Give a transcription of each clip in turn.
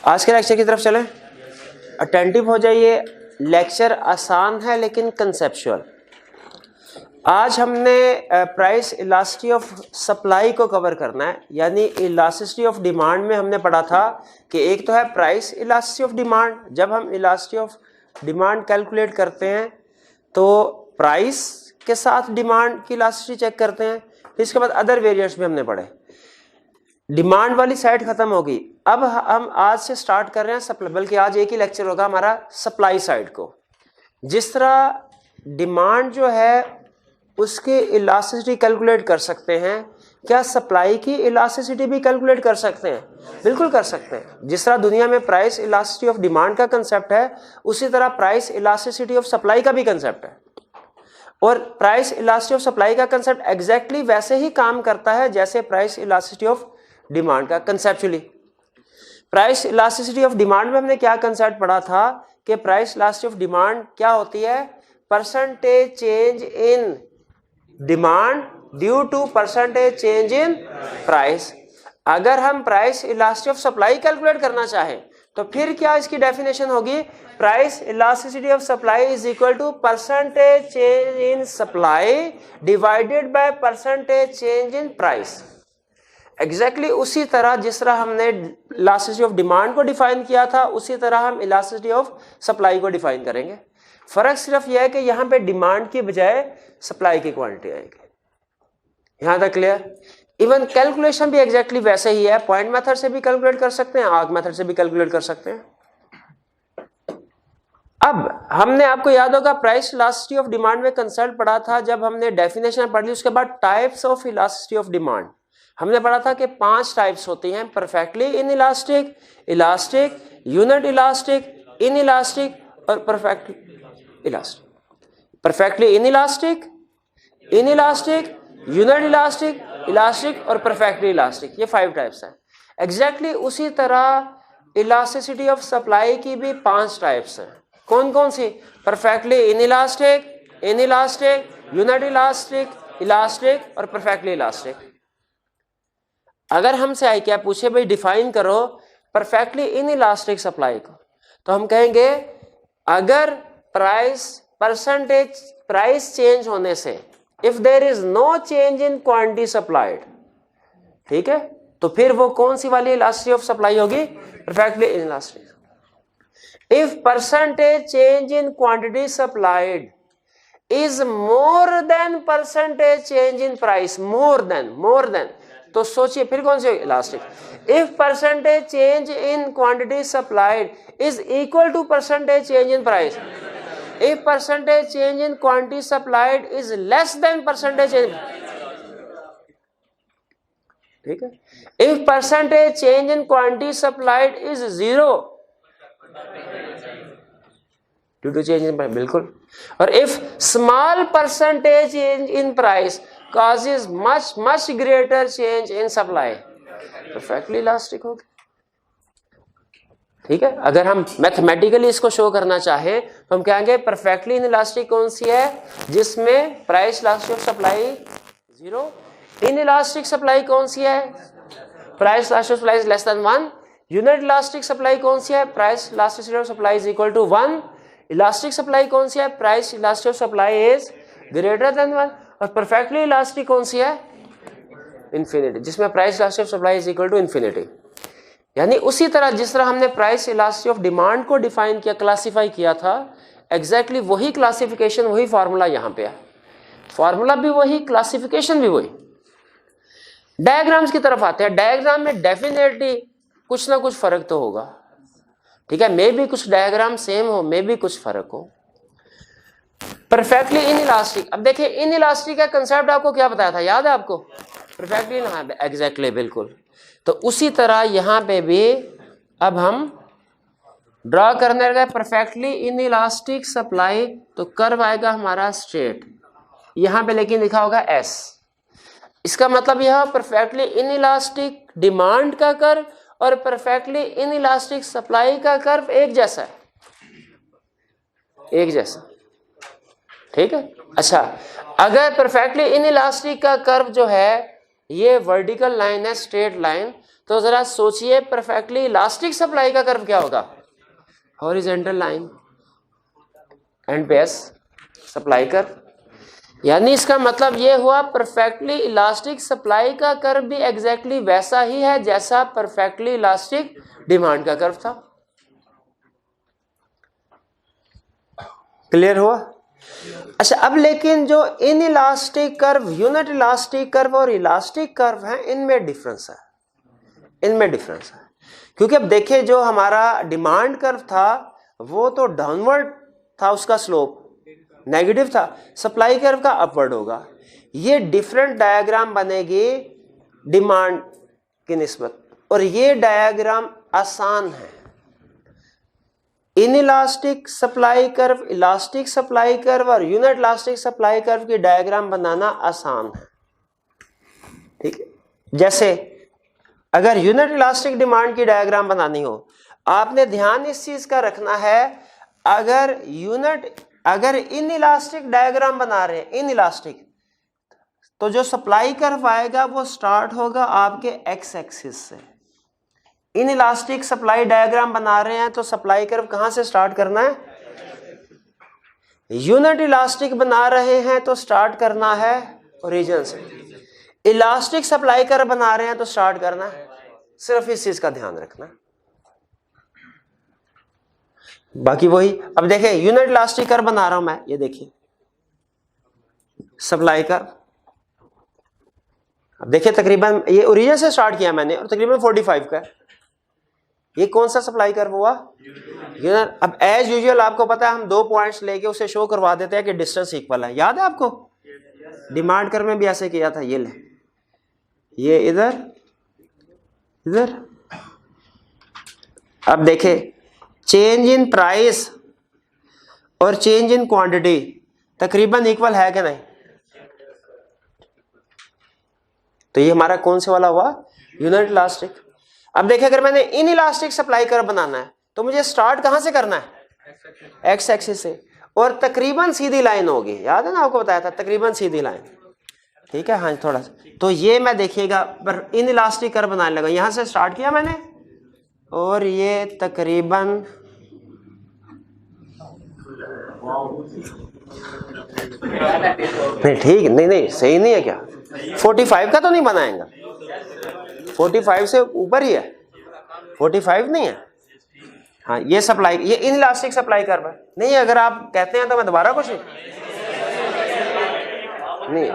आज के लेक्चर की तरफ चलें, अटेंटिव हो जाइए। लेक्चर आसान है लेकिन कंसेप्चुअल। आज हमने प्राइस इलास्टिसिटी ऑफ सप्लाई को कवर करना है, यानी इलास्टिसिटी ऑफ डिमांड में हमने पढ़ा था कि एक तो है प्राइस इलास्टिसिटी ऑफ डिमांड। जब हम इलास्टिसिटी ऑफ डिमांड कैलकुलेट करते हैं तो प्राइस के साथ डिमांड की इलास्टिसिटी चेक करते हैं। इसके बाद अदर वेरिएंट्स भी हमने पढ़े। डिमांड वाली साइड खत्म होगी। अब हम आज से स्टार्ट कर रहे हैं सप्लाई, बल्कि आज एक ही लेक्चर होगा हमारा सप्लाई साइड को। जिस तरह डिमांड जो है उसकी इलास्टिसिटी कैलकुलेट कर सकते हैं, क्या सप्लाई की इलास्टिसिटी भी कैलकुलेट कर सकते हैं? बिल्कुल कर सकते हैं। जिस तरह दुनिया में प्राइस इलास्टिसिटी ऑफ डिमांड का कंसेप्ट है, उसी तरह प्राइस इलास्टिसिटी ऑफ सप्लाई का भी कंसेप्ट है। और प्राइस इलास्टिसिटी ऑफ सप्लाई का कंसेप्ट एग्जैक्टली वैसे ही काम करता है जैसे प्राइस इलास्टिसिटी ऑफ डिमांड का conceptually. Price elasticity of demand में हमने क्या कंसेप्ट पढ़ा था कि प्राइस इलास्टिसिटी ऑफ डिमांड क्या होती है? Percentage change in demand due to percentage change in price. अगर हम price elasticity of supply calculate करना चाहें तो फिर क्या इसकी डेफिनेशन होगी? Price elasticity of supply is equal to percentage change in supply divided by percentage change in price. Exactly उसी तरह जिस तरह हमने इलास्टिसिटी ऑफ डिमांड को डिफाइन किया था, उसी तरह हम इलास्टिसिटी ऑफ सप्लाई को डिफाइन करेंगे। फर्क सिर्फ यह है कि यहां पे डिमांड की बजाय सप्लाई की क्वांटिटी आएगी। यहां तक क्लियर? इवन कैलकुलेशन भी एग्जैक्टली वैसे ही है। पॉइंट मेथड से भी कैलकुलेट कर सकते हैं, आर्क मेथड से भी कैलकुलेट कर सकते हैं। अब हमने, आपको याद होगा, प्राइस इलास्टिसिटी ऑफ डिमांड में कंसेप्ट पढ़ा था। जब हमने डेफिनेशन पढ़ ली उसके बाद types of elasticity of demand हमने पढ़ा था कि 5 टाइप्स होती हैं: perfectly inelastic, elastic, unit elastic, inelastic और perfectly elastic. Perfectly inelastic, inelastic, unit elastic, elastic और परफेक्टली इलास्टिक, ये 5 टाइप्स हैं। एग्जैक्टली उसी तरह इलास्टिसिटी ऑफ सप्लाई की भी 5 टाइप्स हैं। कौन कौन सी? Perfectly inelastic, inelastic, unit elastic, elastic और परफेक्टली इलास्टिक। अगर हमसे आई क्या पूछे भाई डिफाइन करो परफेक्टली इनइलास्टिक सप्लाई को, तो हम कहेंगे अगर प्राइस चेंज होने से, if there is no change in quantity supplied, ठीक है, तो फिर वो कौन सी वाली इलास्टिसिटी ऑफ सप्लाई होगी? Perfectly inelastic. If percentage change in quantity supplied is more than percentage change in price, more than, तो सोचिए फिर कौन सी elastic? If percentage change in quantity supplied is equal to percentage change in price, if percentage change in quantity supplied is less than percentage change, ठीक है, if percentage change in quantity supplied is 0 due to change in price, बिल्कुल। और if small percentage change in price causes much greater change in supply, perfectly elastic होगी, ठीक है। अगर हम mathematically इसको शो करना चाहें तो हम कहेंगे परफेक्टली इनइलास्टिक कौन सी है? जिसमें price elasticity of supply 0। Inelastic supply कौन सी है? Price elasticity of supply is less than 1। Unit elastic supply कौन सी है? Price elasticity of supply is equal to 1। Elastic supply कौन सी है? Price elasticity of supply is greater than 1। और परफेक्टली इलास्टिक कौन सी है? इन्फिनिटी, जिसमें price elasticity of supply is equal to infinity. यानी उसी तरह जिस तरह हमने प्राइस इलास्टिसिटी ऑफ डिमांड को डिफाइन किया, क्लासिफाई किया था, एग्जैक्टली वही क्लासिफिकेशन, वही फार्मूला यहां पे है। फार्मूला भी वही, क्लासिफिकेशन भी वही। डायग्राम्स की तरफ आते हैं। डायग्राम में डेफिनेटली कुछ ना कुछ फर्क तो होगा, ठीक है। मे भी कुछ डायग्राम सेम हो, मे भी कुछ फर्क हो। परफेक्टली इनइलास्टिक, अब देखिए इनइलास्टिक का कंसेप्ट आपको क्या बताया था, याद है आपको? परफेक्टली, एग्जैक्टली, बिल्कुल। तो उसी तरह यहां पे भी अब हम ड्रॉ करने लगे परफेक्टली इनइलास्टिक सप्लाई, तो कर्व आएगा हमारा स्ट्रेट, यहां पे लेकिन लिखा होगा एस। इसका मतलब यह परफेक्टली इनइलास्टिक डिमांड का कर्व और परफेक्टली इनइलास्टिक सप्लाई का कर्व एक जैसा है, एक जैसा, ठीक है। अच्छा, अगर परफेक्टली इनइलास्टिक का कर्व जो है ये वर्टिकल लाइन है, स्ट्रेट लाइन, तो जरा सोचिए परफेक्टली इलास्टिक सप्लाई का कर्व क्या होगा, horizontal line and base supply curve. यानी इसका मतलब ये हुआ परफेक्टली इलास्टिक सप्लाई का कर्व भी एग्जैक्टली वैसा ही है जैसा परफेक्टली इलास्टिक डिमांड का कर्व था। क्लियर हुआ? अच्छा, अब लेकिन जो in elastic curve, unit elastic curve और इलास्टिक कर्व हैं, इनमें डिफरेंस है, इनमें डिफरेंस है। क्योंकि अब देखिए जो हमारा डिमांड कर्व था वो तो डाउनवर्ड था, उसका स्लोप नेगेटिव था, सप्लाई कर्व का अपवर्ड होगा। ये डिफरेंट डायग्राम बनेगी डिमांड की निस्बत, और ये डायग्राम आसान है। Inelastic supply curve, elastic supply curve और यूनिट इलास्टिक सप्लाई कर्व की डायग्राम बनाना आसान है। ठीक है, जैसे अगर यूनिट इलास्टिक डिमांड की डायग्राम बनानी हो, आपने ध्यान इस चीज का रखना है, अगर इन इलास्टिक डायग्राम बना रहे हैं, इन इलास्टिक, तो जो सप्लाई कर्व आएगा वो स्टार्ट होगा आपके एक्स एक्सिस से। इन इलास्टिक सप्लाई डायग्राम बना रहे हैं तो सप्लाई कर्व कहां से स्टार्ट करना है, यूनिट इलास्टिक बना रहे हैं तो स्टार्ट करना है ओरिजिन से। इलास्टिक सप्लाई कर्व बना रहे हैं तो स्टार्ट करना है, सिर्फ इस चीज का ध्यान रखना। बाकी वही, अब देखिए यूनिट इलास्टिक कर्व बना रहा हूं मैं, ये देखिए सप्लाई कर्व, अब देखिए तकरीबन ये ओरिजिन से स्टार्ट किया मैंने और तकरीबन 45 का है। ये कौन सा सप्लाई कर्व हुआ, यूनिट। अब एज यूजुअल आपको पता है हम 2 पॉइंट्स लेके उसे शो करवा देते हैं कि डिस्टेंस इक्वल है, याद है आपको? डिमांड कर्व में भी ऐसे किया था, ये ले, ये इधर इधर। अब देखे चेंज इन प्राइस और चेंज इन क्वांटिटी तकरीबन इक्वल है कि नहीं, तो ये हमारा कौन से वाला हुआ, यूनिट इलास्टिक। अब देखिए अगर मैंने इन इलास्टिक सप्लाई कर्व बनाना है तो मुझे स्टार्ट कहां से करना है, एक्स एक्सिस से, और तकरीबन सीधी लाइन होगी, याद है ना आपको बताया था तकरीबन सीधी लाइन। ठीक है, हाँ थोड़ा सा, तो ये मैं देखिएगा पर इन इलास्टिक कर्व बनाने लगा, यहां से स्टार्ट किया मैंने और ये तकरीबन नहीं, ठीक नहीं सही नहीं है क्या, 45 का तो नहीं बनाएगा, 45 से ऊपर ही है, 45 नहीं है। हाँ ये सप्लाई, ये इन इलास्टिक सप्लाई कर्व है। नहीं अगर आप कहते हैं तो मैं दोबारा कुछ नहीं,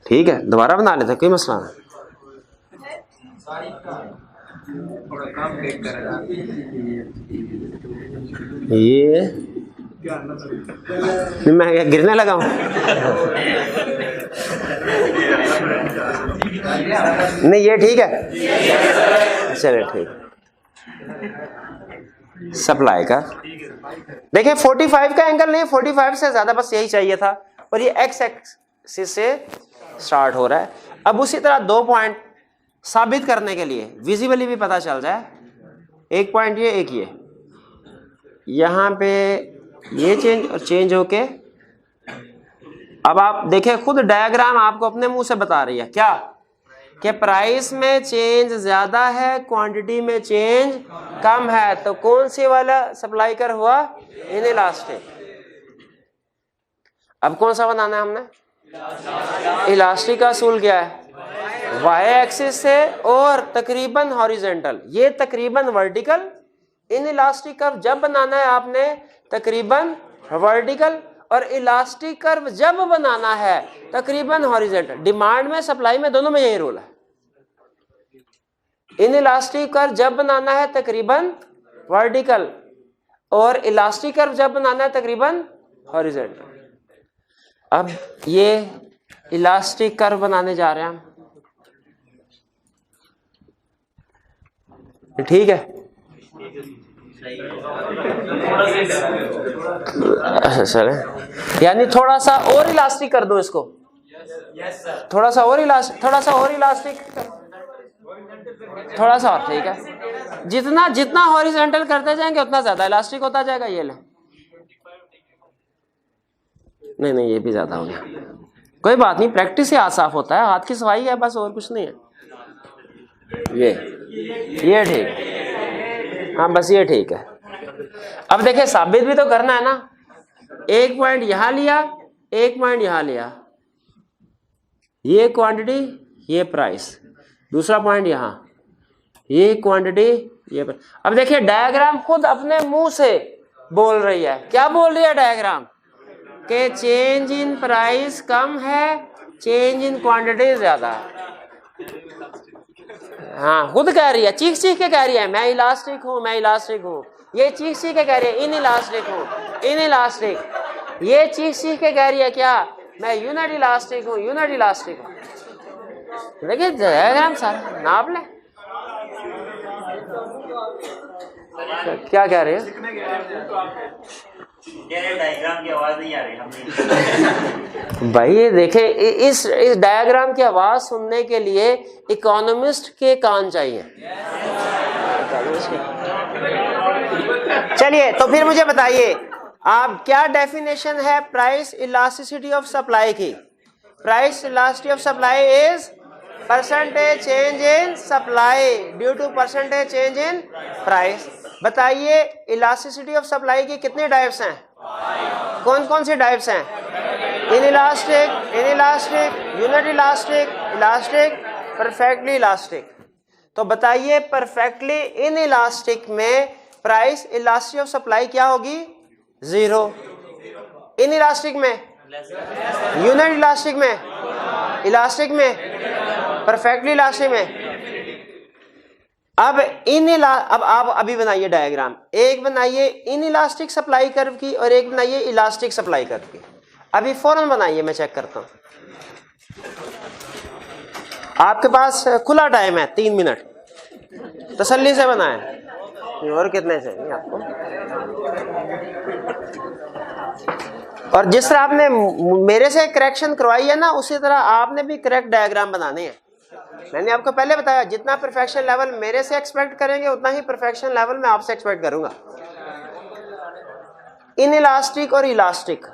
ठीक है दोबारा बना लेते, कोई मसला नहीं। ये मैं गिरने लगा हूं नहीं ये ठीक है, चलिए ठीक। सप्लाई का देखिए 45 का एंगल नहीं, 45 से ज्यादा बस यही चाहिए था, और ये एक्स एक्सिस से स्टार्ट हो रहा है। अब उसी तरह 2 पॉइंट साबित करने के लिए विजिबली भी पता चल जाए, एक पॉइंट ये, एक ये, यहां पे ये चेंज और चेंज होके, अब आप देखें खुद डायग्राम आपको अपने मुंह से बता रही है क्या, कि प्राइस में चेंज ज्यादा है, क्वांटिटी में चेंज कम है, तो कौन सी वाला सप्लाई कर हुआ, इनइलास्टिक। अब कौन सा बनाना है हमने, इलास्टिक का असूल क्या है, वाई एक्सिस से और तकरीबन हॉरिजॉन्टल, ये तकरीबन वर्टिकल। इन इलास्टिक कर्व जब बनाना है आपने तकरीबन वर्टिकल, और इलास्टिक कर्व जब बनाना है तकरीबन हॉरिजॉन्टल। डिमांड में सप्लाई में दोनों में यही रूल है, इन इलास्टिक कर्व जब बनाना है तकरीबन वर्टिकल, और इलास्टिक कर्व जब बनाना है तकरीबन हॉरिजॉन्टल। अब ये इलास्टिक कर्व बनाने जा रहे हैं हम, ठीक है। सर यानी थोड़ा सा और इलास्टिक कर दो इसको, थोड़ा सा और इलास्टिक, थोड़ा सा और इलास्टिक, थोड़ा सा और, ठीक है। जितना जितना हॉरिजॉन्टल करते जाएंगे उतना ज्यादा इलास्टिक होता जाएगा। ये ले, नहीं ये भी ज्यादा हो गया, कोई बात नहीं, प्रैक्टिस से हाथ साफ होता है, हाथ की सफाई है बस, और कुछ नहीं है। ये ठीक, हाँ बस ये ठीक है। अब देखिए साबित भी तो करना है ना, एक पॉइंट यहां लिया, एक पॉइंट यहां लिया, ये क्वांटिटी ये प्राइस, दूसरा पॉइंट यहां ये क्वांटिटी ये प्राइस। अब देखिए डायग्राम खुद अपने मुंह से बोल रही है, क्या बोल रही है डायग्राम के चेंज इन प्राइस कम है, चेंज इन क्वांटिटी ज्यादा है। हाँ खुद कह रही है, चीख चीख के कह रही है मैं इलास्टिक हूं, मैं इलास्टिक हूं। ये चीख चीख के कह रही है इन इलास्टिक हूं, इन इलास्टिक। ये चीख चीख के कह रही है क्या, मैं यूनिट इलास्टिक हूं, यूनिट इलास्टिक हूं। देखिए डायग्राम सारा नाप ले। क्या कह रहे हैं, डायग्राम की आवाज नहीं आ रही भाई ये देखे, इस डायग्राम की आवाज सुनने के लिए इकोनॉमिस्ट के कान चाहिए। चलिए तो फिर मुझे बताइए आप क्या डेफिनेशन है प्राइस इलास्टिसिटी ऑफ सप्लाई की। Price elasticity of supply is percentage change in supply due to percentage change in price. बताइए इलास्टिसिटी ऑफ सप्लाई की कितनी टाइप्स हैं, कौन कौन सी टाइप्स हैं, inelastic, inelastic, unit elastic, elastic, perfectly elastic. तो बताइए परफेक्टली इनइलास्टिक में प्राइस इलास्टिसिटी ऑफ सप्लाई क्या होगी, 0। इनइलास्टिक में, यूनिट इलास्टिक में, इलास्टिक में, परफेक्टली इलास्टिक में। अब अब आप अभी बनाइए डायग्राम, एक बनाइए इनइलास्टिक सप्लाई कर्व की और एक बनाइए इलास्टिक सप्लाई कर्व की। अभी फौरन बनाइए, मैं चेक करता हूं। आपके पास खुला टाइम है 3 मिनट, तसल्ली से बनाएं। और कितने चाहिए आपको? और जिस तरह आपने मेरे से करेक्शन करवाई है ना, उसी तरह आपने भी करेक्ट डायग्राम बनाने हैं। मैंने आपको पहले बताया जितना परफेक्शन लेवल मेरे से एक्सपेक्ट करेंगे उतना ही परफेक्शन लेवल मैं आपसे एक्सपेक्ट करूंगा। इनइलास्टिक और इलास्टिक,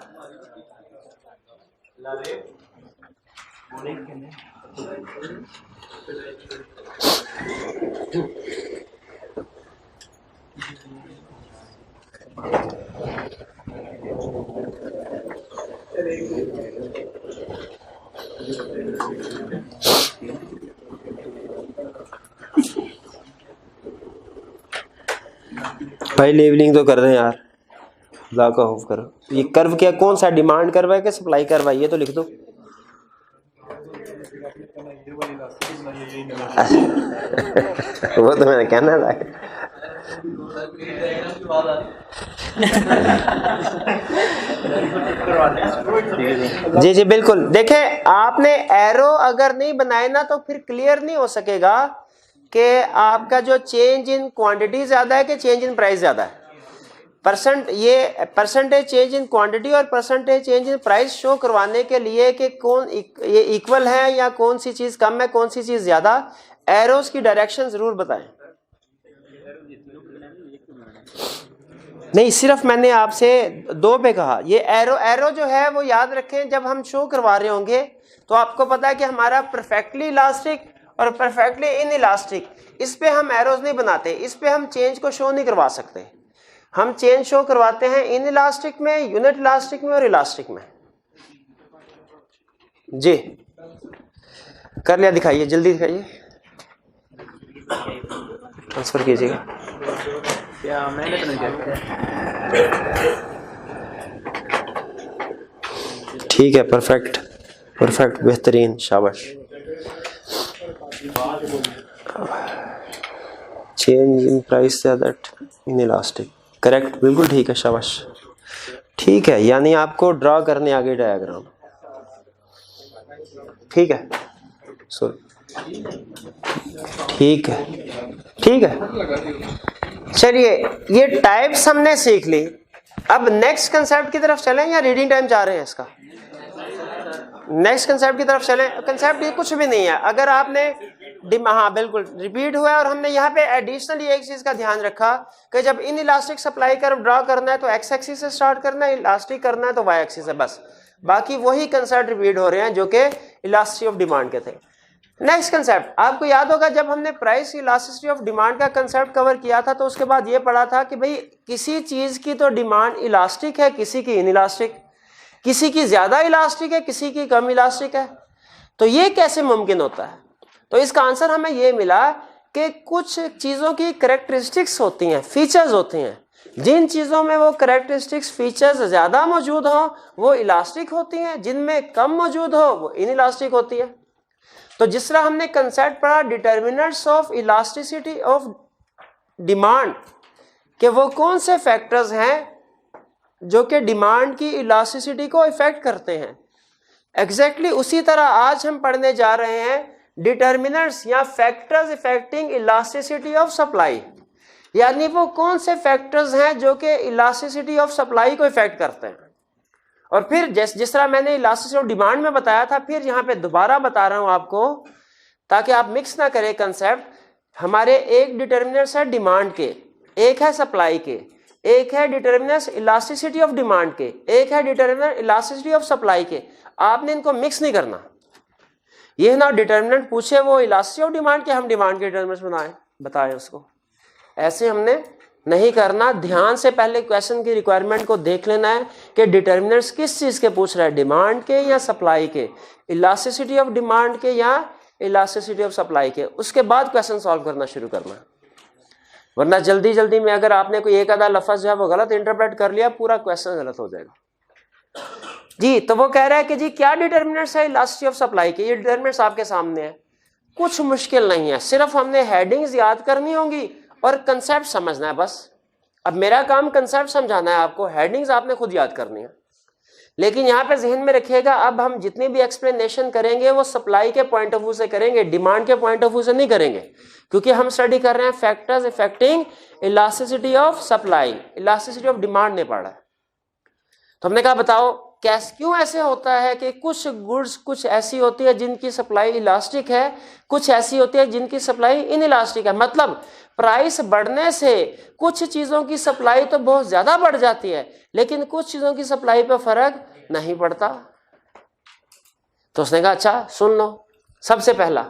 भाई लेवलिंग तो कर दें यार, ला का खौफ करो। ये कर्व क्या, कौन सा डिमांड कर्व है कि सप्लाई कर्व है, ये तो लिख दो। वो तो मैंने कहना था। जी जी बिल्कुल। देखे आपने एरो अगर नहीं बनाए ना तो फिर क्लियर नहीं हो सकेगा कि आपका जो चेंज इन क्वांटिटी ज्यादा है कि चेंज इन प्राइस ज्यादा है। ये परसेंटेज चेंज इन क्वांटिटी और percentage change in price show करवाने के लिए कि कौन ये इक्वल है या कौन सी चीज कम है, कौन सी चीज ज्यादा, एरोस की डायरेक्शन जरूर बताएं। नहीं सिर्फ मैंने आपसे 2 पे कहा। ये एरो जो है वो याद रखें, जब हम शो करवा रहे होंगे तो आपको पता है कि हमारा परफेक्टली इलास्टिक और परफेक्टली इनइलास्टिक, इस पे हम एरोज नहीं बनाते, इस पे हम चेंज को शो नहीं करवा सकते। हम चेंज शो करवाते हैं इनइलास्टिक में, यूनिट इलास्टिक में और इलास्टिक में। जी कर लिया, दिखाइए जल्दी दिखाइए, ट्रांसफर कीजिएगा। ठीक है, परफेक्ट परफेक्ट, बेहतरीन, शाबाश। Change in price that in elastic, correct, बिल्कुल ठीक है, शाबाश। ठीक है, यानी आपको ड्रॉ करने आगे डायग्राम, ठीक है, सो ठीक है, ठीक है। चलिए ये टाइप्स हमने सीख ली। अब नेक्स्ट कंसेप्ट की तरफ चलें या रीडिंग टाइम जा रहे हैं इसका? नेक्स्ट कंसेप्ट की तरफ चलें। कंसेप्ट ये कुछ भी नहीं है, अगर आपने हाँ बिल्कुल रिपीट हुआ है। और हमने यहाँ पे एडिशनली एक चीज का ध्यान रखा कि जब in elastic supply curve draw करना है तो एक्स एक्सिस से स्टार्ट करना है, इलास्टिक करना है तो वाई एक्सिस से, बस बाकी वही कंसेप्ट रिपीट हो रहे हैं जो कि इलास्टिसिटी ऑफ डिमांड के थे। नेक्स्ट कंसेप्ट आपको याद होगा, जब हमने प्राइस इलास्टिसिटी ऑफ डिमांड का कंसेप्ट कवर किया था तो उसके बाद ये पढ़ा था कि भाई किसी चीज की तो डिमांड इलास्टिक है, किसी की इनइलास्टिक, किसी की ज्यादा इलास्टिक है, किसी की कम इलास्टिक है। तो ये कैसे मुमकिन होता है? तो इसका आंसर हमें ये मिला कि कुछ चीजों की कैरेक्टरिस्टिक्स होती हैं, फीचर्स होती हैं, जिन चीजों में वो कैरेक्टरिस्टिक्स फीचर्स ज्यादा मौजूद हो वो इलास्टिक होती हैं, जिनमें कम मौजूद हो वो इनइलास्टिक होती है। तो जिस तरह हमने कंसेप्ट पढ़ा determinants of elasticity of demand, कि वो कौन से फैक्टर्स हैं जो कि डिमांड की इलास्टिसिटी को इफेक्ट करते हैं, एग्जैक्टली उसी तरह आज हम पढ़ने जा रहे हैं डिटर्मिनेंट्स या factors affecting elasticity of supply, यानी वो कौन से फैक्टर्स हैं जो कि इलास्टिसिटी ऑफ सप्लाई को इफेक्ट करते हैं। और फिर जिस तरह मैंने इलास्टिसिटी ऑफ डिमांड में बताया था, फिर यहाँ पे दोबारा बता रहा हूं आपको ताकि आप मिक्स ना करें कंसेप्ट। हमारे एक डिटर्मिनेंट्स है डिमांड के, एक है सप्लाई के, एक है डिटर्मिनेंट्स इलास्टिसिटी ऑफ डिमांड के, एक है डिटर्मिनेंट इलास्टिसिटी ऑफ सप्लाई के। आपने इनको मिक्स नहीं करना। ये ना डिटर्मिनेंट पूछे वो इलास्टिसिटी ऑफ डिमांड के, हम डिमांड के डिटर्मिनेंट्स बताएं उसको, ऐसे हमने नहीं करना। ध्यान से पहले क्वेश्चन की रिक्वायरमेंट को देख लेना है कि डिटर्मिनेंट्स किस चीज के पूछ रहा है, डिमांड के या सप्लाई के, इलास्टिसिटी ऑफ डिमांड के या इलास्टिसिटी ऑफ सप्लाई के। उसके बाद क्वेश्चन सॉल्व करना शुरू करना, वरना जल्दी जल्दी में अगर आपने कोई एक आधा लफ्ज जो है वो गलत इंटरप्रेट कर लिया, पूरा क्वेश्चन गलत हो जाएगा जी। तो वो कह रहा है कि जी क्या डिटर्मिनेंट्स है इलास्टिसिटी ऑफ सप्लाई के। ये डिटर्मिनेंट्स आपके सामने है, कुछ मुश्किल नहीं है, सिर्फ हमने हेडिंग्स याद करनी होंगी और कंसेप्ट समझना है बस। अब मेरा काम कंसेप्ट समझाना है आपको, हेडिंग्स आपने खुद याद करनी है। लेकिन यहाँ पे जहन में रखिएगा, अब हम जितनी भी एक्सप्लेनेशन करेंगे वो सप्लाई के पॉइंट ऑफ व्यू से करेंगे, डिमांड के पॉइंट ऑफ व्यू से नहीं करेंगे, क्योंकि हम स्टडी कर रहे हैं factors affecting elasticity of supply, elasticity of demand नहीं पढ़ा है। तो हमने कहा बताओ क्यों ऐसे होता है कि कुछ गुड्स कुछ ऐसी होती है जिनकी सप्लाई इलास्टिक है, कुछ ऐसी होती है जिनकी सप्लाई इनइलास्टिक है। मतलब प्राइस बढ़ने से कुछ चीजों की सप्लाई तो बहुत ज्यादा बढ़ जाती है, लेकिन कुछ चीजों की सप्लाई पर फर्क नहीं पड़ता। तो उसने कहा अच्छा सुन लो, सबसे पहला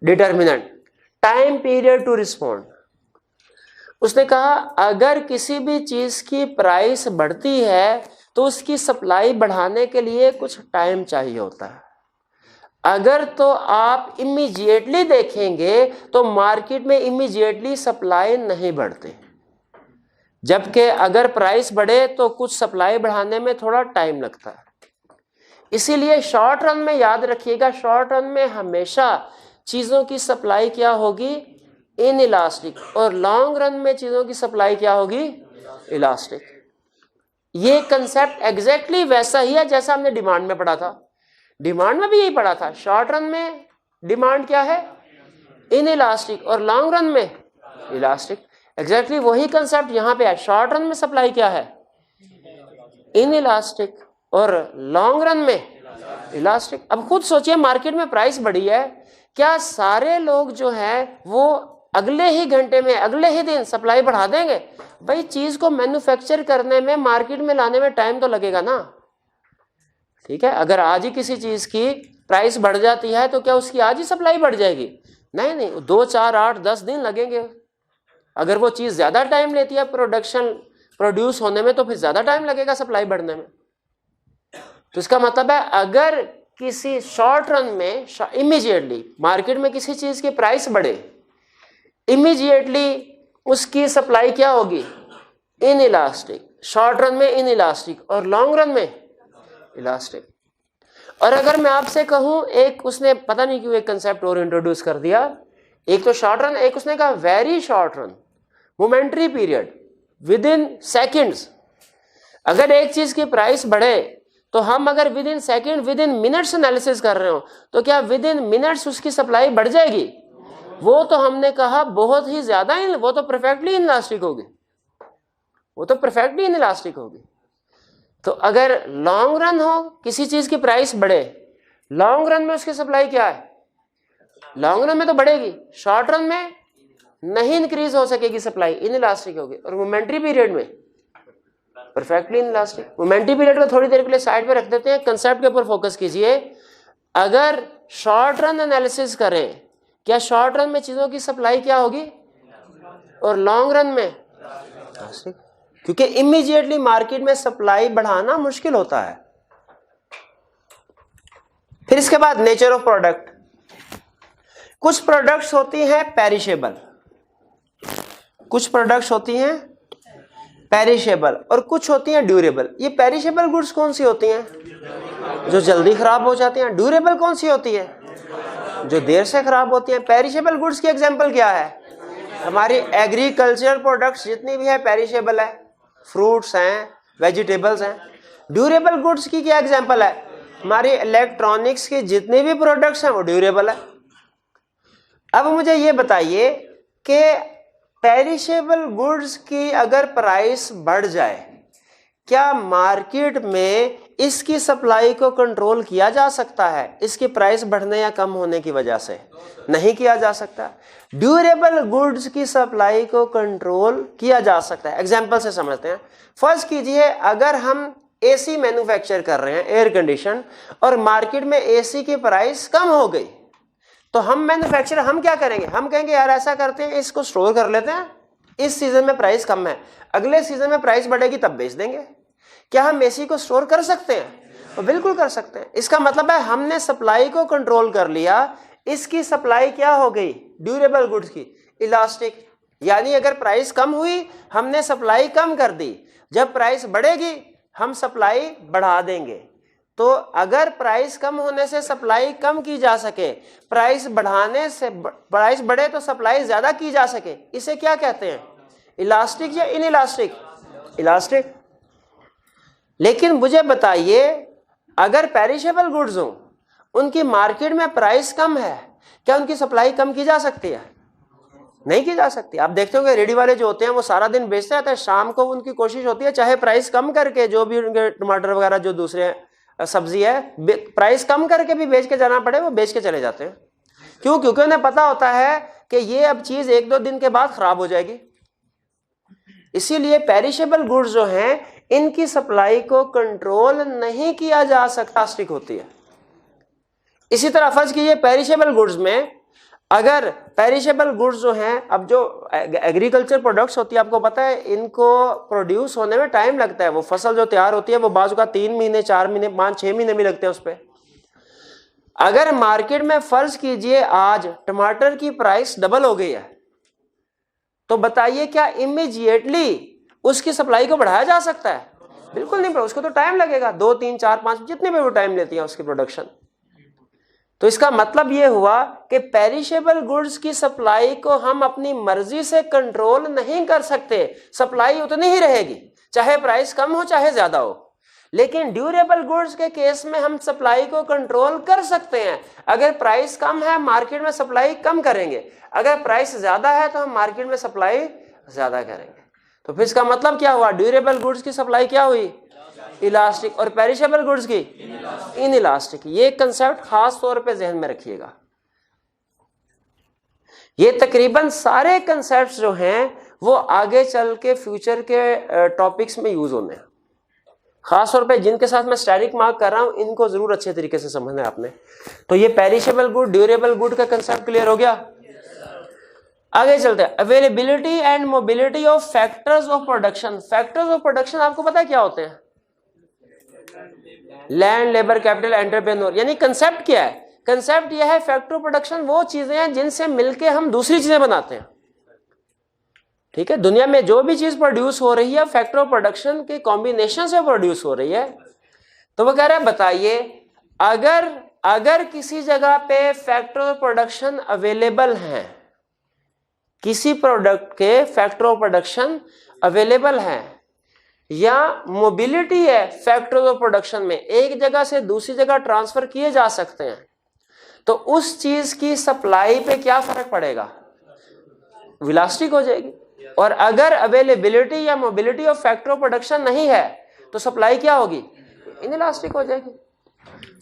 determinant time period to respond. उसने कहा अगर किसी भी चीज की प्राइस बढ़ती है तो उसकी सप्लाई बढ़ाने के लिए कुछ टाइम चाहिए होता है। अगर तो आप इमीडिएटली देखेंगे तो मार्केट में इमीडिएटली सप्लाई नहीं बढ़ती, जबकि अगर प्राइस बढ़े तो कुछ सप्लाई बढ़ाने में थोड़ा टाइम लगता है। इसीलिए शॉर्ट रन में याद रखिएगा, शॉर्ट रन में हमेशा चीजों की सप्लाई क्या होगी, इनइलास्टिक, और लॉन्ग रन में चीजों की सप्लाई क्या होगी, इलास्टिक। ये कंसेप्ट एग्जैक्टली वैसा ही है जैसा हमने डिमांड में पढ़ा था। डिमांड में भी यही पढ़ा था, शॉर्ट रन में डिमांड क्या है, इनइलास्टिक, और लॉन्ग रन में इलास्टिक। एग्जैक्टली वही कंसेप्ट यहाँ पे है। शॉर्ट रन में सप्लाई क्या है, इनइलास्टिक, और लॉन्ग रन में इलास्टिक। अब खुद सोचिए मार्केट में प्राइस बढ़ी है, क्या सारे लोग जो है वो अगले ही घंटे में अगले ही दिन सप्लाई बढ़ा देंगे? भाई चीज को मैन्युफैक्चर करने में मार्केट में लाने में टाइम तो लगेगा ना। ठीक है, अगर आज ही किसी चीज की प्राइस बढ़ जाती है तो क्या उसकी आज ही सप्लाई बढ़ जाएगी? नहीं नहीं, 2, 4, 8, 10 दिन लगेंगे। अगर वो चीज ज्यादा टाइम लेती है प्रोड्यूस होने में तो फिर ज्यादा टाइम लगेगा सप्लाई बढ़ने में। तो इसका मतलब है अगर किसी शॉर्ट रन में इमीडिएटली मार्केट में किसी चीज की प्राइस बढ़े, इमीडिएटली उसकी सप्लाई क्या होगी, इनइलास्टिक, शॉर्ट रन में इनइलास्टिक और लॉन्ग रन में इलास्टिक। और अगर मैं आपसे कहूं, एक उसने पता नहीं क्यों एक कंसेप्ट और इंट्रोड्यूस कर दिया, एक तो शॉर्ट रन, एक उसने कहा very short run, momentary period, with in seconds. अगर एक चीज की प्राइस बढ़े तो हम अगर with in second, with in minutes analysis कर रहे हो तो क्या विद इन मिनट्स उसकी सप्लाई बढ़ जाएगी? वो तो हमने कहा बहुत ही ज्यादा, वो तो परफेक्टली इनइलास्टिक होगी, वो तो परफेक्टली इनइलास्टिक होगी। तो अगर लॉन्ग रन हो, किसी चीज की प्राइस बढ़े, लॉन्ग रन में उसकी सप्लाई क्या है, लॉन्ग रन में तो बढ़ेगी, शॉर्ट रन में नहीं इंक्रीज हो सकेगी सप्लाई, इनइलास्टिक होगी। और मोमेंट्री पीरियड में परफेक्टली इनइलास्टिक। मोमेंटरी पीरियड को थोड़ी देर के लिए साइड पे रख देते हैं, कंसेप्ट के ऊपर फोकस कीजिए। अगर शॉर्ट रन एनालिसिस करें, क्या शॉर्ट रन में चीजों की सप्लाई क्या होगी और लॉन्ग रन में इलास्टिक, क्योंकि इमीडिएटली मार्केट में सप्लाई बढ़ाना मुश्किल होता है। फिर इसके बाद नेचर ऑफ प्रोडक्ट। कुछ प्रोडक्ट्स होती हैं पेरिशेबल, कुछ प्रोडक्ट्स होती हैं पेरिशेबल और कुछ होती हैं ड्यूरेबल। ये पेरिशेबल गुड्स कौन सी होती हैं? जो जल्दी खराब हो जाती हैं। ड्यूरेबल कौन सी होती है? जो देर से खराब होती हैं। पेरिशेबल गुड्स की एग्जांपल क्या है? हमारी एग्रीकल्चरल प्रोडक्ट्स जितनी भी है पेरिशेबल है, फ्रूट्स हैं, वेजिटेबल्स हैं। ड्यूरेबल गुड्स की क्या एग्जांपल है? हमारी इलेक्ट्रॉनिक्स की जितनी भी प्रोडक्ट्स हैं वो ड्यूरेबल है। अब मुझे ये बताइए कि पेरिशेबल गुड्स की अगर प्राइस बढ़ जाए, क्या मार्केट में इसकी सप्लाई को कंट्रोल किया जा सकता है? इसकी प्राइस बढ़ने या कम होने की वजह से नहीं किया जा सकता। ड्यूरेबल गुड्स की सप्लाई को कंट्रोल किया जा सकता है। एग्जांपल से समझते हैं। फर्ज कीजिए अगर हम एसी मैन्युफैक्चर कर रहे हैं, एयर कंडीशन, और मार्केट में एसी की प्राइस कम हो गई, तो हम मैन्युफैक्चरर हम क्या करेंगे? हम कहेंगे यार ऐसा करते हैं, इसको स्टोर कर लेते हैं, इस सीजन में प्राइस कम है, अगले सीजन में प्राइस बढ़ेगी तब बेच देंगे। क्या हम एसी को स्टोर कर सकते हैं? तो बिल्कुल कर सकते हैं। इसका मतलब है हमने सप्लाई को कंट्रोल कर लिया। इसकी सप्लाई क्या हो गई? ड्यूरेबल गुड्स की इलास्टिक, यानी अगर प्राइस कम हुई हमने सप्लाई कम कर दी, जब प्राइस बढ़ेगी हम सप्लाई बढ़ा देंगे। तो अगर प्राइस कम होने से सप्लाई कम की जा सके, प्राइस बढ़ाने से प्राइस बढ़े तो सप्लाई ज्यादा की जा सके, इसे क्या कहते हैं? इलास्टिक या इनइलास्टिक? इलास्टिक। लेकिन मुझे बताइए अगर पेरिशेबल गुड्स हो, उनकी मार्केट में प्राइस कम है, क्या उनकी सप्लाई कम की जा सकती है? नहीं की जा सकती। आप देखते होंगे रेडी वाले जो होते हैं वो सारा दिन बेचते रहते हैं, शाम को उनकी कोशिश होती है चाहे प्राइस कम करके, जो भी उनके टमाटर वगैरह जो दूसरे सब्जी है, प्राइस कम करके भी बेच के जाना पड़े वो बेच के चले जाते हैं। क्यों? क्योंकि उन्हें पता होता है कि ये अब चीज 1-2 दिन के बाद खराब हो जाएगी। इसीलिए पेरिशेबल गुड्स जो हैं इनकी सप्लाई को कंट्रोल नहीं किया जा सकता, इलास्टिक होती है। इसी तरह फर्ज कीजिए पेरिशेबल गुड्स में, अगर पेरिशेबल गुड्स जो हैं, अब जो एग्रीकल्चर प्रोडक्ट्स होती है आपको पता है इनको प्रोड्यूस होने में टाइम लगता है। वो फसल जो तैयार होती है वो बाजू का 3 महीने, 4 महीने, 5-6 महीने भी लगते हैं उस पर। अगर मार्केट में फर्ज कीजिए आज टमाटर की प्राइस डबल हो गई है, तो बताइए क्या इमीडिएटली उसकी सप्लाई को बढ़ाया जा सकता है? बिल्कुल नहीं, उसको तो टाइम लगेगा, 2, 3, 4, 5 जितने भी वो टाइम लेती है उसकी प्रोडक्शन। तो इसका मतलब यह हुआ कि पेरिशेबल गुड्स की सप्लाई को हम अपनी मर्जी से कंट्रोल नहीं कर सकते। सप्लाई उतनी ही रहेगी चाहे प्राइस कम हो चाहे ज्यादा हो। लेकिन ड्यूरेबल गुड्स के केस में हम सप्लाई को कंट्रोल कर सकते हैं। अगर प्राइस कम है मार्केट में सप्लाई कम करेंगे, अगर प्राइस ज्यादा है तो हम मार्केट में सप्लाई ज्यादा करेंगे। तो फिर इसका मतलब क्या हुआ? ड्यूरेबल गुड्स की सप्लाई क्या हुई? इलास्टिक, और पेरिशेबल गुड्स की इनइलास्टिक। ये कंसेप्ट खास तौर पे ध्यान में रखिएगा। ये तकरीबन सारे कंसेप्ट्स जो हैं वो आगे चल के फ्यूचर के टॉपिक्स में यूज होने हैं। खास तौर पे जिनके साथ मैं स्टैटिक मार्क कर रहा हूं इनको जरूर अच्छे तरीके से समझना है आपने। तो ये पेरिशेबल गुड, ड्यूरेबल गुड का कंसेप्ट क्लियर हो गया। आगे चलते हैं, availability and mobility of factors of production. Factors of production आपको पता है क्या होते हैं? Land, labour, capital, entrepreneur. यानी कंसेप्ट क्या है? कंसेप्ट यह है फैक्टर ऑफ प्रोडक्शन वो चीजें हैं जिनसे मिलके हम दूसरी चीजें बनाते हैं। ठीक है, दुनिया में जो भी चीज प्रोड्यूस हो रही है फैक्टर ऑफ प्रोडक्शन के कॉम्बिनेशन से प्रोड्यूस हो रही है। तो वो कह रहे हैं बताइए अगर किसी जगह पे फैक्टर ऑफ प्रोडक्शन अवेलेबल हैं, किसी प्रोडक्ट के फैक्टर ऑफ प्रोडक्शन अवेलेबल है या मोबिलिटी है फैक्टर ऑफ प्रोडक्शन में, एक जगह से दूसरी जगह ट्रांसफर किए जा सकते हैं, तो उस चीज की सप्लाई पे क्या फर्क पड़ेगा? इलास्टिक हो जाएगी। और अगर अवेलेबिलिटी या mobility of factor of production नहीं है तो सप्लाई क्या होगी? इनइलास्टिक हो जाएगी।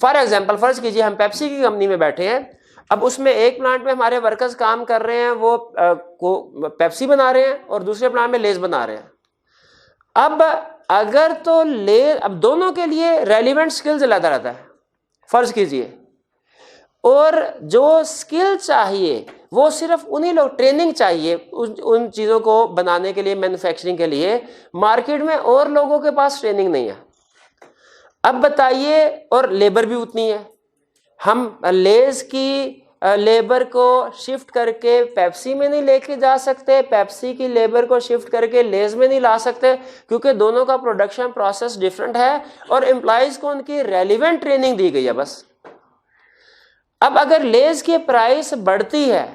फॉर एग्जांपल फर्ज कीजिए हम पेप्सी की कंपनी में बैठे हैं, अब उसमें एक प्लांट में हमारे वर्कर्स काम कर रहे हैं, वो पेप्सी बना रहे हैं और दूसरे प्लांट में लेज बना रहे हैं। अब अगर तो अब दोनों के लिए रेलिवेंट स्किल्स लाता रहता है, फर्ज कीजिए, और जो स्किल चाहिए वो सिर्फ उन्हीं लोग, ट्रेनिंग चाहिए उन चीज़ों को बनाने के लिए, मैन्युफैक्चरिंग के लिए, मार्केट में और लोगों के पास ट्रेनिंग नहीं है। अब बताइए, और लेबर भी उतनी है, हम लेज की लेबर को शिफ्ट करके पेप्सी में नहीं लेके जा सकते, पेप्सी की लेबर को शिफ्ट करके लेज में नहीं ला सकते, क्योंकि दोनों का प्रोडक्शन प्रोसेस डिफरेंट है और एम्प्लॉइज को उनकी रेलिवेंट ट्रेनिंग दी गई है बस। अब अगर लेज की प्राइस बढ़ती है,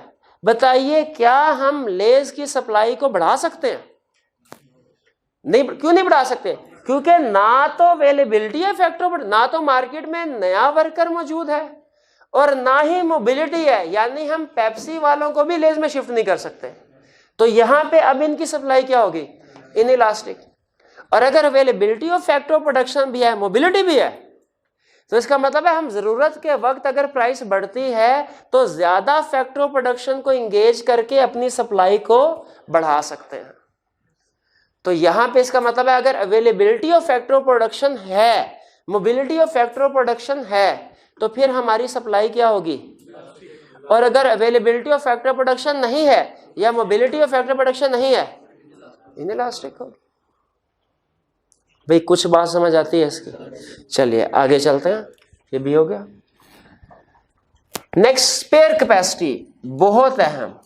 बताइए क्या हम लेज की सप्लाई को बढ़ा सकते हैं? नहीं। क्यों नहीं बढ़ा सकते? क्योंकि ना तो अवेलेबिलिटी है फैक्टर, ना तो मार्केट में नया वर्कर मौजूद है, और ना ही मोबिलिटी है, यानी हम पेप्सी वालों को भी लेज में शिफ्ट नहीं कर सकते। तो यहां पे अब इनकी सप्लाई क्या होगी? इनइलास्टिक। और अगर अवेलेबिलिटी ऑफ फैक्टर प्रोडक्शन भी है, मोबिलिटी भी है, तो इसका मतलब है हम जरूरत के वक्त अगर प्राइस बढ़ती है तो ज्यादा फैक्टर प्रोडक्शन को इंगेज करके अपनी सप्लाई को बढ़ा सकते हैं। तो यहां पे इसका मतलब है अगर अवेलेबिलिटी ऑफ फैक्टर प्रोडक्शन है, मोबिलिटी ऑफ फैक्टर प्रोडक्शन है, तो फिर हमारी सप्लाई क्या होगी? और अगर अवेलेबिलिटी ऑफ फैक्टर प्रोडक्शन नहीं है या मोबिलिटी ऑफ फैक्टर प्रोडक्शन नहीं है, इनइलास्टिक होगी। भाई कुछ बात समझ आती है इसकी? चलिए आगे चलते हैं, ये भी हो गया। नेक्स्ट, स्पेयर कैपेसिटी, बहुत अहम,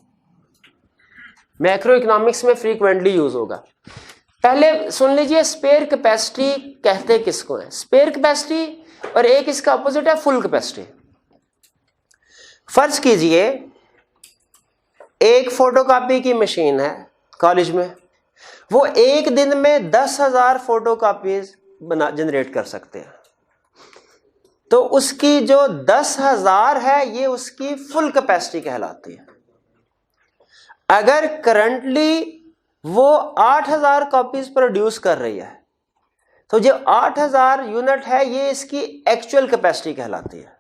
मैक्रो इकोनॉमिक्स में फ्रीक्वेंटली यूज होगा। पहले सुन लीजिए, स्पेयर कैपेसिटी कहते किसको है? स्पेयर कैपेसिटी और एक इसका अपोजिट है फुल कैपेसिटी। फर्ज कीजिए एक फोटोकॉपी की मशीन है कॉलेज में, वो एक दिन में 10,000 फोटोकॉपीज जनरेट कर सकते हैं। तो उसकी जो 10,000 है ये उसकी फुल कैपेसिटी कहलाती है। अगर करंटली वो 8,000 कॉपीज प्रोड्यूस कर रही है, तो जो 8,000 यूनिट है ये इसकी एक्चुअल कैपेसिटी कहलाती है।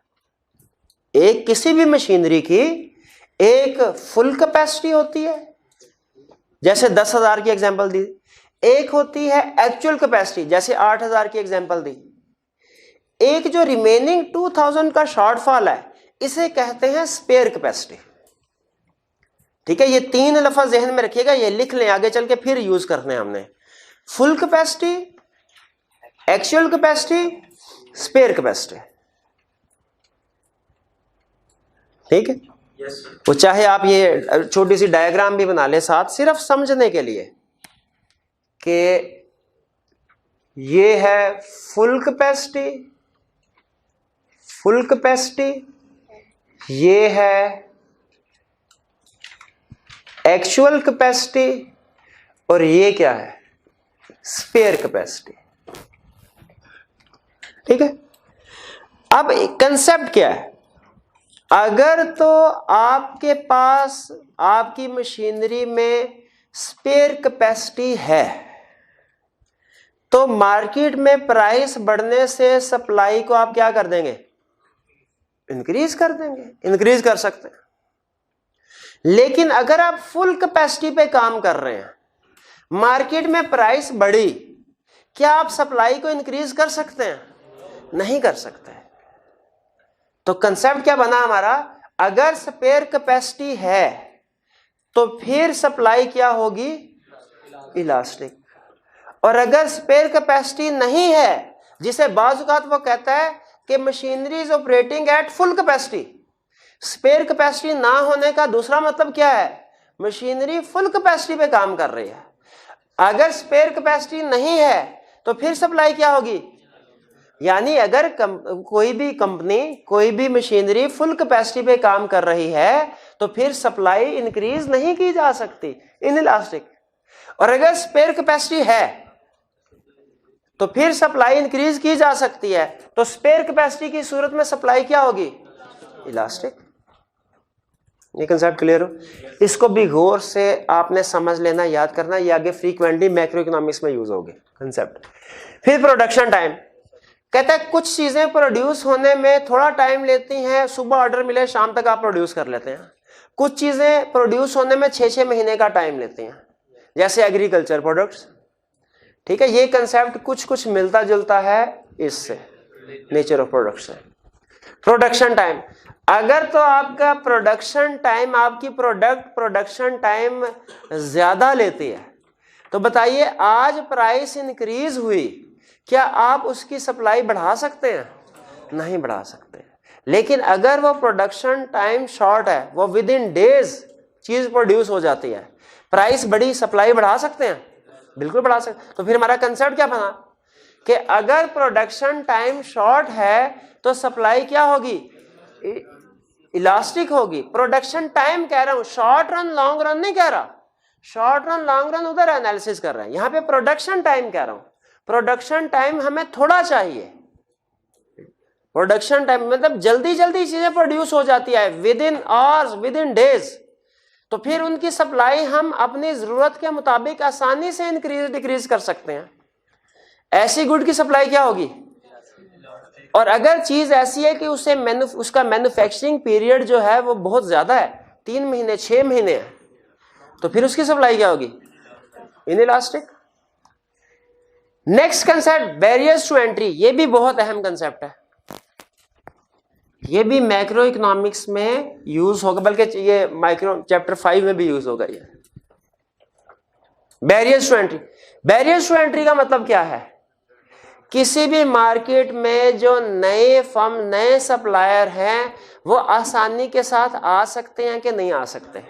एक किसी भी मशीनरी की एक फुल कैपेसिटी होती है, जैसे 10,000 की एग्जांपल दी, एक होती है एक्चुअल कैपेसिटी, जैसे 8,000 की एग्जांपल दी। एक जो रिमेनिंग 2,000 का शॉर्टफॉल है, इसे कहते हैं स्पेयर कैपेसिटी। ठीक है, ये तीन लफ्ज जहन में रखिएगा, ये लिख लें, आगे चल के फिर यूज करने हमने। Full capacity, actual capacity, spare capacity. ठीक है, वो चाहे आप ये छोटी सी डायग्राम भी बना ले साथ, सिर्फ समझने के लिए कि ये है फुल कैपेसिटी, फुल कैपेसिटी, ये है एक्चुअल कैपेसिटी, और ये क्या है? Spare capacity. ठीक है, अब कंसेप्ट क्या है? अगर तो आपके पास आपकी मशीनरी में स्पेयर कैपेसिटी है, तो मार्केट में प्राइस बढ़ने से सप्लाई को आप क्या कर देंगे? इंक्रीज कर देंगे, इंक्रीज कर सकते हैं। लेकिन अगर आप फुल कैपेसिटी पे काम कर रहे हैं, मार्केट में प्राइस बढ़ी, क्या आप सप्लाई को इंक्रीज कर सकते हैं? नहीं कर सकते। तो कंसेप्ट क्या बना हमारा? अगर स्पेयर कैपेसिटी है तो फिर सप्लाई क्या होगी? इलास्टिक। और अगर स्पेयर कैपेसिटी नहीं है, जिसे बाज़ औक़ात वो कहता है कि machinery is operating at full capacity, spare capacity ना होने का दूसरा मतलब क्या है? मशीनरी फुल कैपेसिटी पे काम कर रही है। अगर स्पेयर कैपेसिटी नहीं है तो फिर सप्लाई क्या होगी? यानी अगर कोई भी कंपनी, कोई भी मशीनरी फुल कैपेसिटी पे काम कर रही है तो फिर सप्लाई इंक्रीज नहीं की जा सकती, इनइलास्टिक। और अगर स्पेयर कैपेसिटी है तो फिर सप्लाई इंक्रीज की जा सकती है। तो स्पेयर कैपेसिटी की सूरत में सप्लाई क्या होगी? इलास्टिक। ये कंसेप्ट क्लियर हो? इसको भी गौर से आपने समझ लेना, याद करना, ये आगे फ्रीक्वेंटली मैक्रो इकोनॉमिक्स में यूज होगी कंसेप्ट। फिर प्रोडक्शन टाइम कहता है कुछ चीजें प्रोड्यूस होने में थोड़ा टाइम लेती हैं, सुबह ऑर्डर मिले शाम तक आप प्रोड्यूस कर लेते हैं। कुछ चीजें प्रोड्यूस होने में 6-6 महीने का टाइम लेती हैं, जैसे एग्रीकल्चर प्रोडक्ट्स, ठीक है, ये कंसेप्ट कुछ कुछ मिलता जुलता है इससे, nature of production. Production time, अगर तो आपका प्रोडक्शन टाइम, आपकी प्रोडक्शन टाइम ज्यादा लेती है, तो बताइए आज प्राइस इंक्रीज हुई, क्या आप उसकी सप्लाई बढ़ा सकते हैं? नहीं बढ़ा सकते। लेकिन अगर वो प्रोडक्शन टाइम शॉर्ट है, वो विद इन डेज चीज प्रोड्यूस हो जाती है, प्राइस बढ़ी, सप्लाई बढ़ा सकते हैं? बिल्कुल बढ़ा सकते। तो फिर हमारा कंसेप्ट क्या बना कि अगर प्रोडक्शन टाइम शॉर्ट है तो सप्लाई क्या होगी? इलास्टिक होगी। प्रोडक्शन टाइम कह रहा हूं, शॉर्ट रन लॉन्ग रन नहीं कह रहा। शॉर्ट रन लॉन्ग रन उधर एनालिसिस कर रहे हैं, यहां पे प्रोडक्शन टाइम कह रहा हूं। प्रोडक्शन टाइम हमें थोड़ा चाहिए। प्रोडक्शन टाइम मतलब जल्दी जल्दी चीजें प्रोड्यूस हो जाती है, with in hours, with in days. तो फिर उनकी सप्लाई हम अपनी जरूरत के मुताबिक आसानी से इंक्रीज डिक्रीज कर सकते हैं। ऐसी गुड की सप्लाई क्या होगी? और अगर चीज ऐसी है कि उसे उसका मैन्युफैक्चरिंग पीरियड जो है वो बहुत ज्यादा है, 3 महीने 6 महीने है, तो फिर उसकी सप्लाई क्या होगी? Inelastic. Next concept barriers to entry, ये भी बहुत अहम कंसेप्ट है, ये भी मैक्रो इकोनॉमिक्स में यूज होगा, बल्कि ये माइक्रो चैप्टर 5 में भी यूज होगा। ये barriers to entry, barriers to entry का मतलब क्या है? किसी भी मार्केट में जो नए फर्म, नए सप्लायर हैं, वो आसानी के साथ आ सकते हैं कि नहीं आ सकते?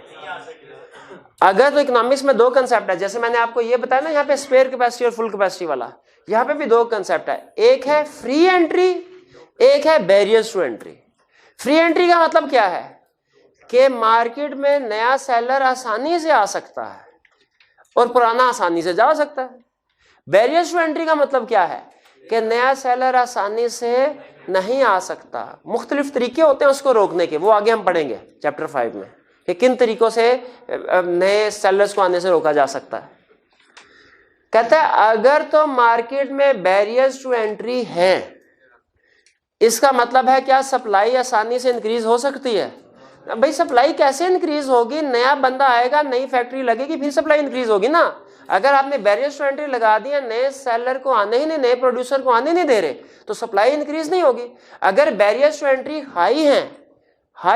अगर तो इकोनॉमिक्स में 2 कंसेप्ट है, जैसे मैंने आपको ये बताया ना, यहाँ पे स्पेयर कैपेसिटी और फुल कैपेसिटी वाला, यहाँ पे भी 2 कंसेप्ट है, एक है फ्री एंट्री, एक है barriers to entry. Free entry का मतलब क्या है कि मार्केट में नया सेलर आसानी से आ सकता है और पुराना आसानी से जा सकता है। बैरियर्स टू एंट्री का मतलब क्या है कि नया सेलर आसानी से नहीं आ सकता। मुख्तलिफ तरीके होते हैं उसको रोकने के, वो आगे हम पढ़ेंगे चैप्टर 5 में कि किन तरीकों से नए सेलर्स को आने से रोका जा सकता है। कहता है अगर तो मार्केट में बैरियर्स टू एंट्री है, इसका मतलब है क्या सप्लाई आसानी से इंक्रीज हो सकती है? भाई सप्लाई कैसे इंक्रीज होगी? नया बंदा आएगा, नई फैक्ट्री लगेगी, फिर सप्लाई इंक्रीज होगी ना। अगर आपने बैरियर्स टू एंट्री लगा दिया, नए सेलर को आने ही नहीं, नए प्रोड्यूसर को आने नहीं दे रहे, तो सप्लाई इंक्रीज नहीं होगी। अगर बैरियर्स टू एंट्री हाई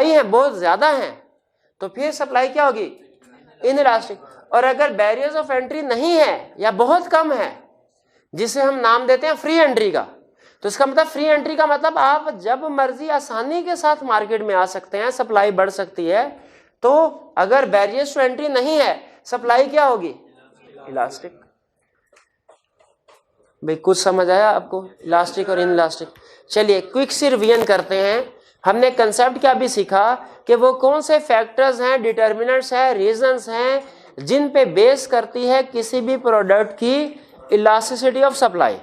है, बहुत ज्यादा है, तो फिर सप्लाई क्या होगी? इनइलास्टिक। और अगर बैरियर्स ऑफ एंट्री नहीं है या बहुत कम है, जिसे हम नाम देते हैं फ्री एंट्री का, तो इसका मतलब फ्री एंट्री का मतलब आप जब मर्जी आसानी के साथ मार्केट में आ सकते हैं, सप्लाई बढ़ सकती है। तो अगर बैरियर्स टू एंट्री नहीं है, सप्लाई क्या होगी? इलास्टिक। भाई कुछ समझ आया आपको? इलास्टिक और इनइलास्टिक। चलिए क्विक सी रिवीजन करते हैं। हमने कंसेप्ट क्या भी सीखा कि वो कौन से फैक्टर्स हैं, डिटर्मिनेंट्स हैं, रीजंस हैं, जिन पे बेस करती है किसी भी प्रोडक्ट की इलास्टिसिटी ऑफ सप्लाई।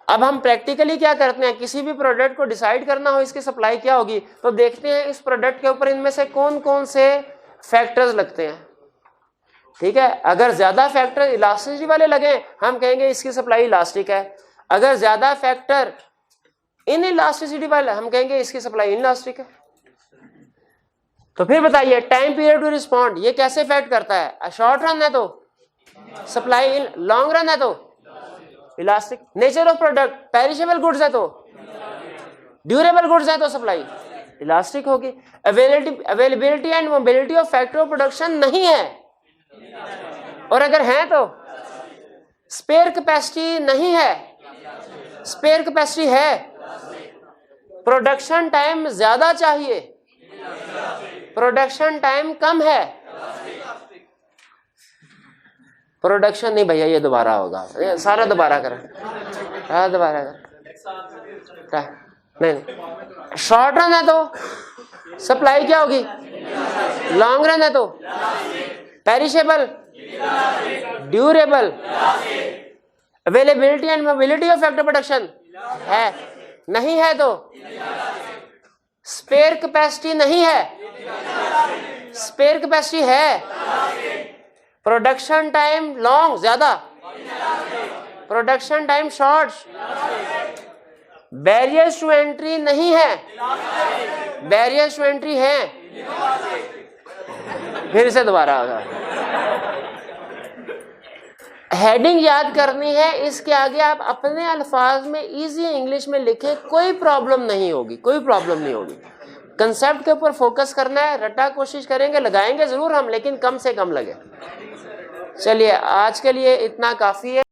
अब हम प्रैक्टिकली क्या करते हैं, किसी भी प्रोडक्ट को डिसाइड करना हो इसकी सप्लाई क्या होगी, तो देखते हैं इस प्रोडक्ट के ऊपर इनमें से कौन कौन से फैक्टर्स लगते हैं। ठीक है, अगर ज्यादा फैक्टर इलास्टिसिटी वाले लगे, हम कहेंगे इसकी सप्लाई इलास्टिक है। अगर ज्यादा फैक्टर इन इलास्टिसिटी वाले, हम कहेंगे इसकी सप्लाई इनइलास्टिक है। तो फिर बताइए टाइम पीरियड टू रिस्पॉन्ड ये कैसे इफेक्ट करता है? शॉर्ट रन है तो सप्लाई, लॉन्ग रन है तो elastic. Nature of product, perishable goods है तो, ड्यूरेबल गुड्स है तो सप्लाई इलास्टिक होगी। Availability and mobility of factor of production नहीं है, और अगर है तो स्पेयर कैपेसिटी नहीं है, स्पेयर कैपेसिटी है। प्रोडक्शन टाइम ज्यादा चाहिए, प्रोडक्शन टाइम कम है। प्रोडक्शन नहीं भैया, ये दोबारा होगा, सारा दोबारा करें, दोबारा करें। नहीं, शॉर्ट रन है तो सप्लाई क्या होगी? लॉन्ग रन है तो perishable, durable, availability and mobility of factor production है, नहीं है तो स्पेयर कैपेसिटी नहीं है, स्पेयर कैपेसिटी है। प्रोडक्शन टाइम लॉन्ग ज्यादा, production time short. Barriers to entry नहीं है, बैरियर्स टू एंट्री है। फिर से दोबारा होगा। हेडिंग याद करनी है, इसके आगे आप अपने अल्फाज में इजी इंग्लिश में लिखें, कोई प्रॉब्लम नहीं होगी, कोई प्रॉब्लम नहीं होगी। कंसेप्ट के ऊपर फोकस करना है, रटा कोशिश करेंगे, लगाएंगे जरूर हम, लेकिन कम से कम लगे। चलिए आज के लिए इतना काफ़ी है।